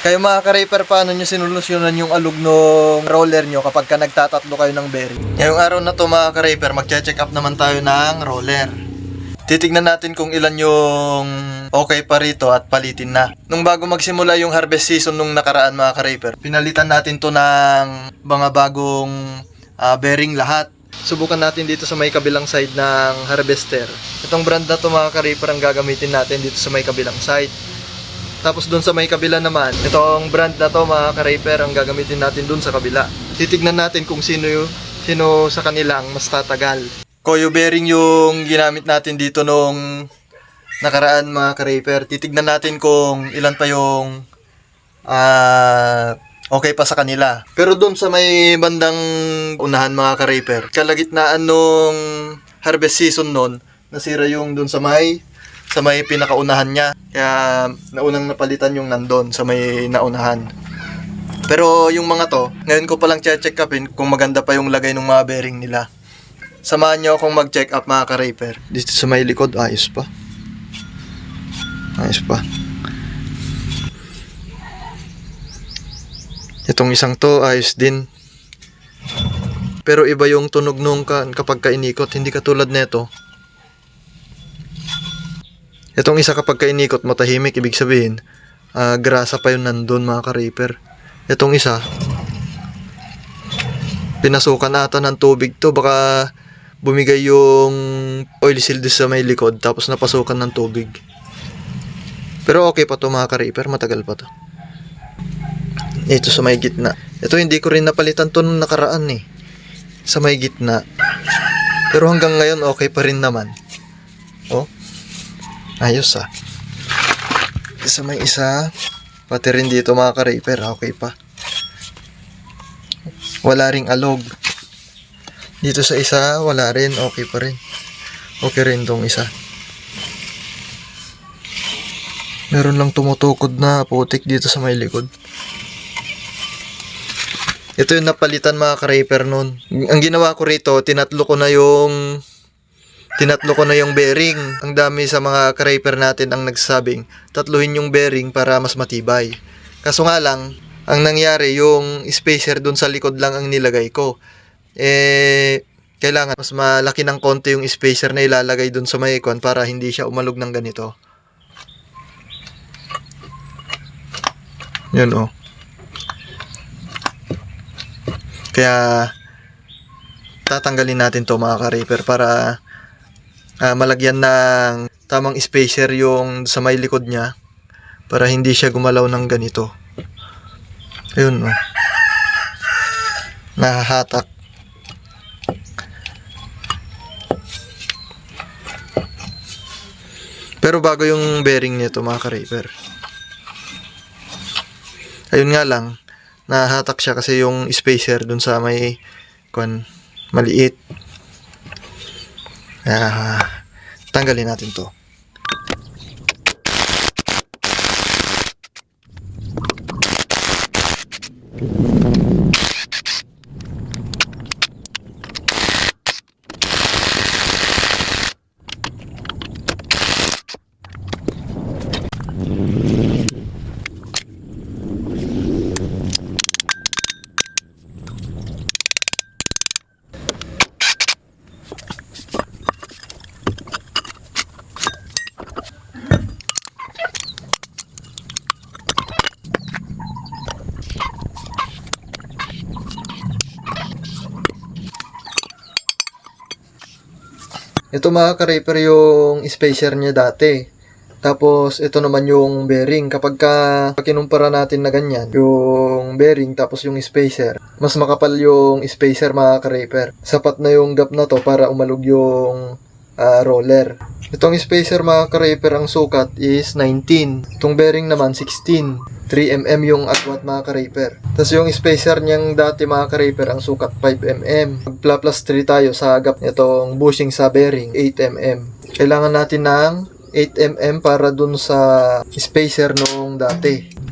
Kayo mga ka-raper, paano nyo sinulusyonan yung alog ng roller nyo kapag ka nagtatatlo kayo ng bearing? Ngayong araw na to mga ka-raper, magche-check up naman tayo ng roller. Titignan natin kung ilan yung okay pa rito at palitin na. Nung bago magsimula yung harvest season nung nakaraan mga ka-raper, pinalitan natin to ng mga bagong bearing lahat. Subukan natin dito sa may kabilang side ng harvester. Itong brand na to mga ka-raper ang gagamitin natin dito sa may kabilang side. Tapos doon sa may kabila naman, itong brand na to mga ka-raper ang gagamitin natin doon sa kabila. Titignan natin kung sino sa kanilang mas tatagal. Koyo bearing yung ginamit natin dito nung nakaraan mga ka-raper. Titignan natin kung ilan pa yung okay pa sa kanila. Pero doon sa may bandang unahan mga ka-raper, kalagitnaan nung harvest season noon, nasira yung doon sa may pinakaunahan niya. Kaya naunang napalitan yung nandun sa may naunahan. Pero yung mga to, ngayon ko palang check upin kung maganda pa yung lagay ng mga bearing nila. Samahan nyo akong mag-check up mga ka-raper. Dito sa may likod, ayos pa. Ayos pa. Itong isang to, ayos din. Pero iba yung tunog nung kapag kainikot, hindi katulad nito. Itong isa kapag kainikot matahimik, ibig sabihin, grasa pa yun nandun mga ka-raper. Itong isa, pinasukan ata ng tubig to, baka bumigay yung oil seal sa may likod, tapos napasukan ng tubig. Pero okay pa to mga ka-raper, matagal pa to. Ito sa may gitna. Ito hindi ko rin napalitan to nung nakaraan eh. Sa may gitna. Pero hanggang ngayon okay pa rin naman. Oh. Ayos ah. Sa may isa, pati rin dito mga ka-raper, okay pa. Wala ring alog. Dito sa isa, wala rin, okay pa rin. Okay rin tong isa. Meron lang tumutukod na putik dito sa may likod. Ito yung napalitan mga ka-raper nun. Ang ginawa ko rito, tinatlo ko na yung bearing. Ang dami sa mga ka-raper natin ang nagsasabing tatluhin yung bearing para mas matibay. Kaso nga lang, ang nangyari yung spacer dun sa likod lang ang nilagay ko. Kailangan mas malaki ng konti yung spacer na ilalagay dun sa may ikon para hindi siya umalog ng ganito. Yun oh. Kaya tatanggalin natin to mga ka-raper para malagyan ng tamang spacer yung sa may likod niya para hindi siya gumalaw ng ganito. Ayun oh. Nahahatak. Pero bago yung bearing nito mga ka-raper. Ayun nga lang, nahahatak siya kasi yung spacer dun sa may maliit. Tanggalin natin to. Ito mga ka-raper yung spacer niya dati. Tapos ito naman yung bearing. Kapag kinumpara natin na ganyan, yung bearing tapos yung spacer, mas makapal yung spacer mga ka-raper. Sapat na yung gap na to para umalog yung roller. Itong spacer mga ka-raper ang sukat is 19. Itong bearing naman 16. 3mm yung agwat mga ka-raper. Tapos yung spacer niyang dati mga ka-raper ang sukat 5mm. Mag-plus 3 tayo sa gap nitong bushing sa bearing 8mm. Kailangan natin ng 8mm para dun sa spacer nung dati.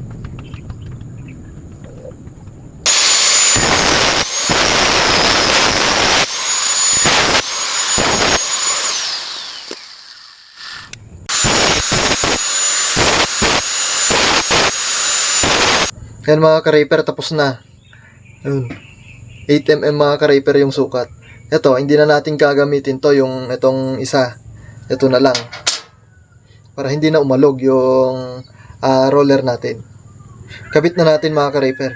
Ayan mga ka-raper, tapos na. Ayun. 8mm mga ka-raper yung sukat. Ito, hindi na natin gagamitin to, yung itong isa. Ito na lang. Para hindi na umalog yung roller natin. Kabit na natin mga ka-raper.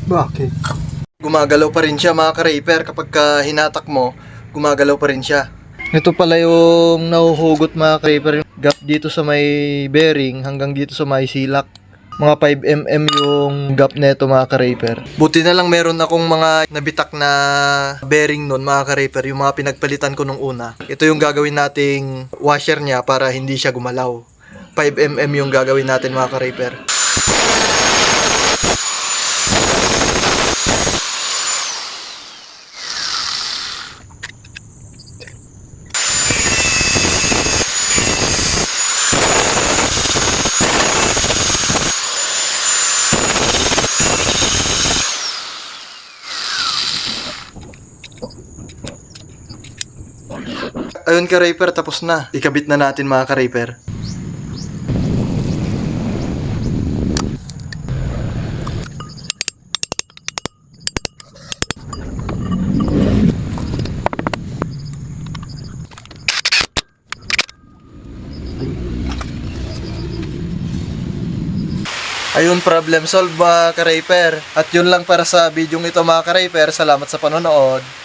Bakit? Gumagalaw pa rin siya mga ka-raper. Kapag hinatak mo, gumagalaw pa rin siya. Ito pala yung nahuhugot mga ka-raper. Yung gap dito sa may bearing hanggang dito sa may silak. Mga 5mm yung gap neto mga ka-raper. Buti na lang meron akong mga nabitak na bearing nun mga ka-raper. Yung mga pinagpalitan ko nung una. Ito yung gagawin nating washer niya para hindi siya gumalaw. 5mm yung gagawin natin mga ka-raper. Ayun ka-raper, tapos na. Ikabit na natin mga ka-raper. Ayun, problem solved mga ka-raper. At yun lang para sa video ito mga ka-raper. Salamat sa panonood.